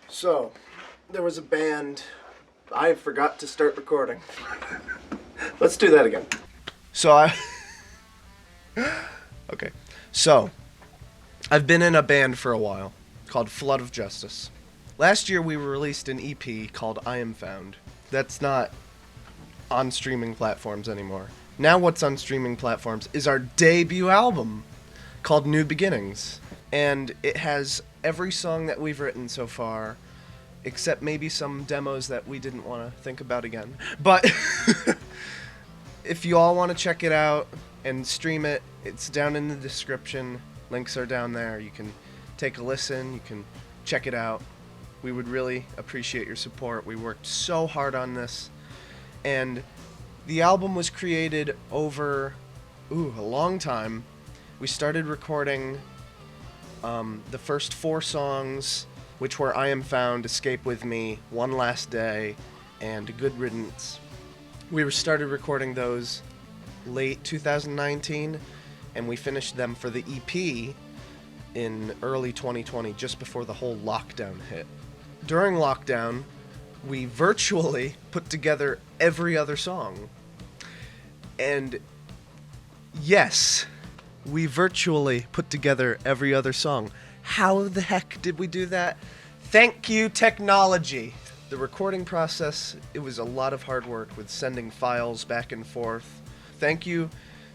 So, there was a band. I forgot to start recording. Let's do that again. Okay. So, I've been in a band for a while called Flood of Justice. Last year we released an EP called I Am Found. That's not on streaming platforms anymore. Now what's on streaming platforms is our debut album called New Beginnings. And it has every song that we've written so far, except maybe some demos that we didn't want to think about again. But if you all want to check it out and stream it, it's down in the description. Links are down there. You can take a listen. You can check it out. We would really appreciate your support. We worked so hard on this. And the album was created over a long time. We started recording the first 4 songs, which were I Am Found, Escape With Me, One Last Day, and Good Riddance. We started recording those late 2019, and we finished them for the EP in early 2020, just before the whole lockdown hit. During lockdown, we virtually put together every other song. And yes, we virtually put together every other song. How the heck did we do that? Thank you, technology. The recording process, it was a lot of hard work with sending files back and forth. Thank you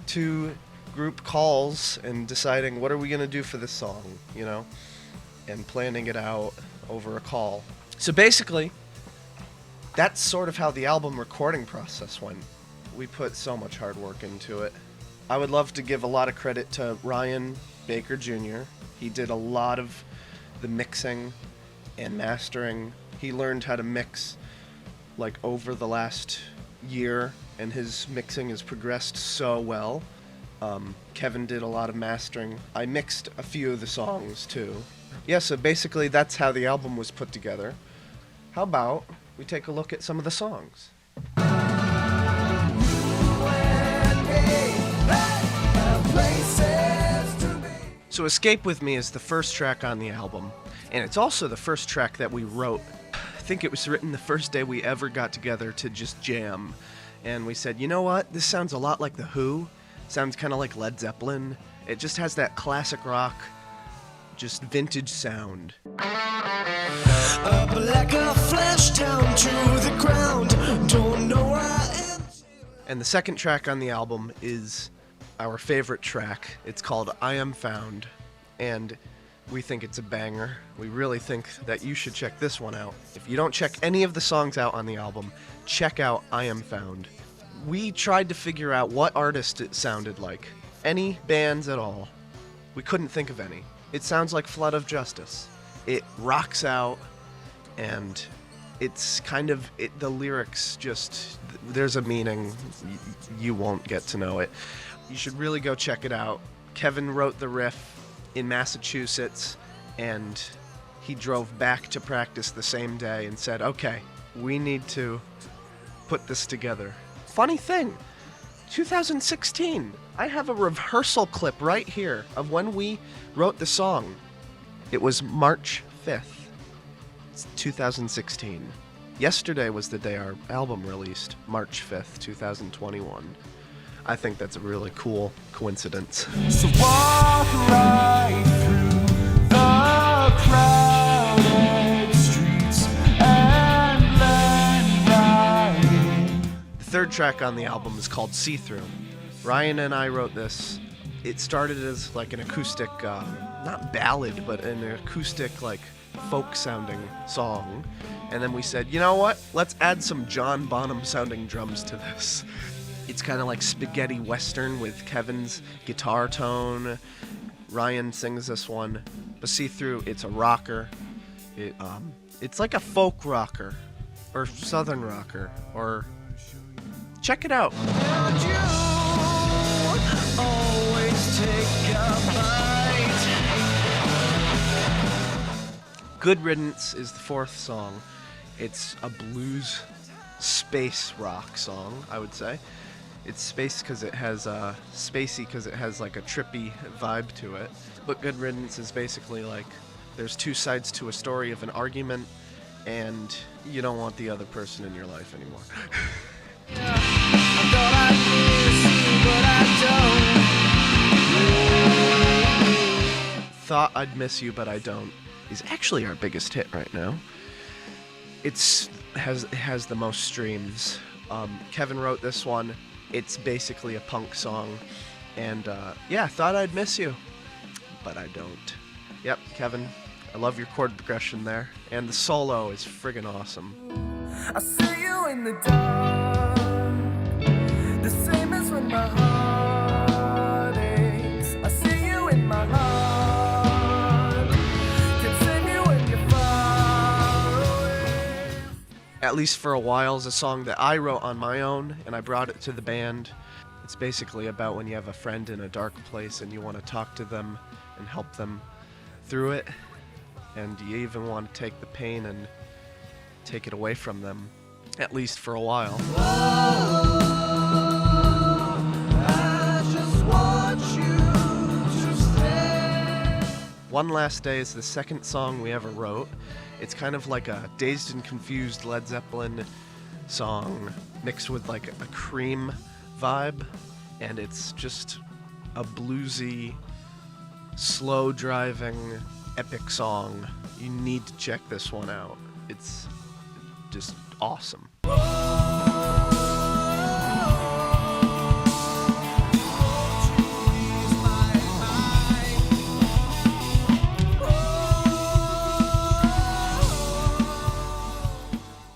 to group calls and deciding what are we going to do for this song, and planning it out over a call. So basically, that's sort of how the album recording process went. We put so much hard work into it. I would love to give a lot of credit to Ryan Baker Jr. He did a lot of the mixing and mastering. He learned how to mix over the last year, and his mixing has progressed so well. Kevin did a lot of mastering. I mixed a few of the songs too. Yeah, so basically that's how the album was put together. How about we take a look at some of the songs? So Escape With Me is the first track on the album, and it's also the first track that we wrote. I think it was written the first day we ever got together to just jam. And we said, you know what? This sounds a lot like The Who. Sounds kind of like Led Zeppelin. It just has that classic rock, just vintage sound. Up like a flash down to the ground. Don't know where I am. And the second track on the album is our favorite track. It's called I Am Found, and we think it's a banger. We really think that you should check this one out. If you don't check any of the songs out on the album, check out I Am Found. We tried to figure out what artist it sounded like. Any bands at all. We couldn't think of any. It sounds like Flood of Justice. It rocks out, and it's the lyrics just, there's a meaning. You won't get to know it. You should really go check it out. Kevin wrote the riff in Massachusetts, and he drove back to practice the same day and said, okay, we need to put this together. Funny thing, 2016, I have a rehearsal clip right here of when we wrote the song. It was March 5th, 2016. Yesterday was the day our album released, March 5th, 2021. I think that's a really cool coincidence. So walk right through the crowded streets and let right. The third track on the album is called See Through. Ryan and I wrote this. It started as an acoustic, not ballad, but an acoustic, folk-sounding song. And then we said, you know what? Let's add some John Bonham-sounding drums to this. It's kind of like spaghetti western with Kevin's guitar tone. Ryan sings this one. But See Through, it's a rocker. It's like a folk rocker, or southern rocker, or... Check it out. And you always take a bite. Good Riddance is the fourth song. It's a blues space rock song, I would say. It's space because it has spacey because it has like a trippy vibe to it. But Good Riddance is basically like there's two sides to a story of an argument, and you don't want the other person in your life anymore. Thought I'd Miss You, But I Don't is actually our biggest hit right now. It has the most streams. Kevin wrote this one. It's basically a punk song. And yeah, Thought I'd Miss You, But I Don't. Yep, Kevin, I love your chord progression there. And the solo is friggin' awesome. I see you in the dark, the same as when my heart aches. I see you in my heart, can save you when you're far away. At Least for a While is a song that I wrote on my own, and I brought it to the band. It's basically about when you have a friend in a dark place and you want to talk to them and help them through it, and you even want to take the pain and take it away from them, at least for a while. I just want you to stay. One Last Day is the second song we ever wrote. It's kind of like a Dazed and Confused Led Zeppelin song mixed with like a Cream vibe, and it's just a bluesy, slow driving, epic song. You need to check this one out. It's just awesome.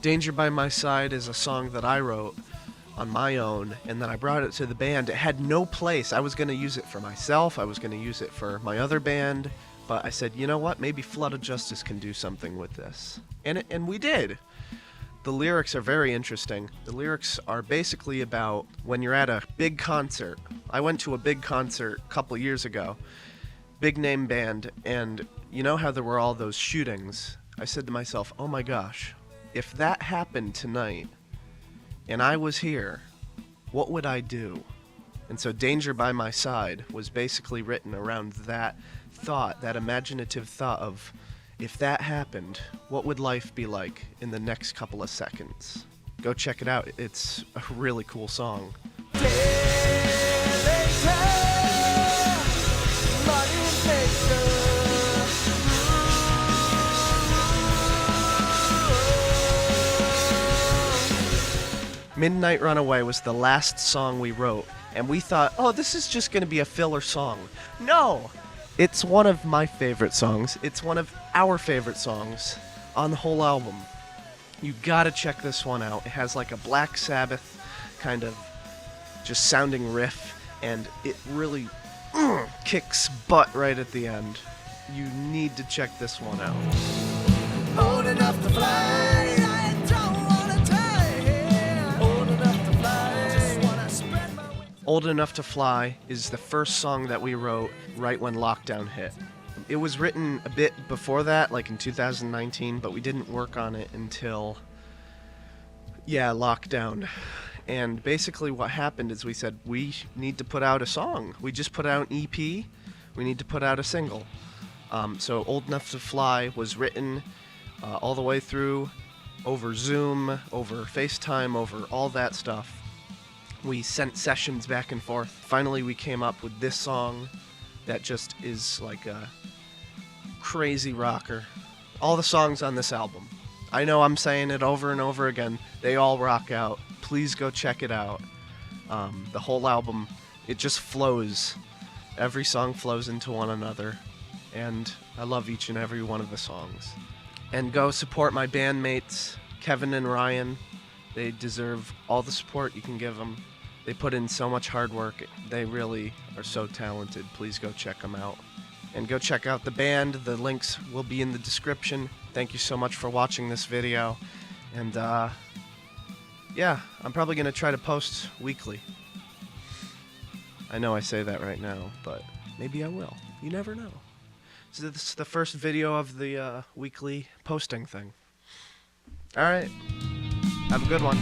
Danger by My Side is a song that I wrote on my own, and then I brought it to the band. It had no place. I was going to use it for myself. I was going to use it for my other band. But I said, you know what? Maybe Flood of Justice can do something with this. And we did. The lyrics are very interesting. The lyrics are basically about when you're at a big concert. I went to a big concert a couple years ago. Big name band. And you know how there were all those shootings? I said to myself, oh my gosh, if that happened tonight and I was here, what would I do? And so Danger by My Side was basically written around that thought, that imaginative thought of, if that happened, what would life be like in the next couple of seconds? Go check it out. It's a really cool song. Midnight Runaway was the last song we wrote, and we thought, oh, this is just going to be a filler song. No! It's one of my favorite songs. It's one of our favorite songs on the whole album. You gotta check this one out. It has like a Black Sabbath kind of just sounding riff, and it really kicks butt right at the end. You need to check this one out. Old enough to fly, I don't wanna die. Old enough to fly, just wanna spread my wings. Old Enough to Fly is the first song that we wrote right when lockdown hit. It was written a bit before that, like in 2019, but we didn't work on it until, lockdown. And basically what happened is we said, we need to put out a song. We just put out an EP. We need to put out a single. So Old Enough to Fly was written all the way through, over Zoom, over FaceTime, over all that stuff. We sent sessions back and forth. Finally, we came up with this song that just is like a crazy rocker. All the songs on this album, I know I'm saying it over and over again, they all rock out. Please go check it out. The whole album, it just flows. Every song flows into one another, and I love each and every one of the songs. And go support my bandmates, Kevin and Ryan. They deserve all the support you can give them. They put in so much hard work. They really are so talented. Please go check them out. and go check out the band. The links will be in the description. Thank you so much for watching this video. And yeah, I'm probably going to try to post weekly. I know I say that right now, but maybe I will. You never know. So this is the first video of the weekly posting thing. Alright, have a good one.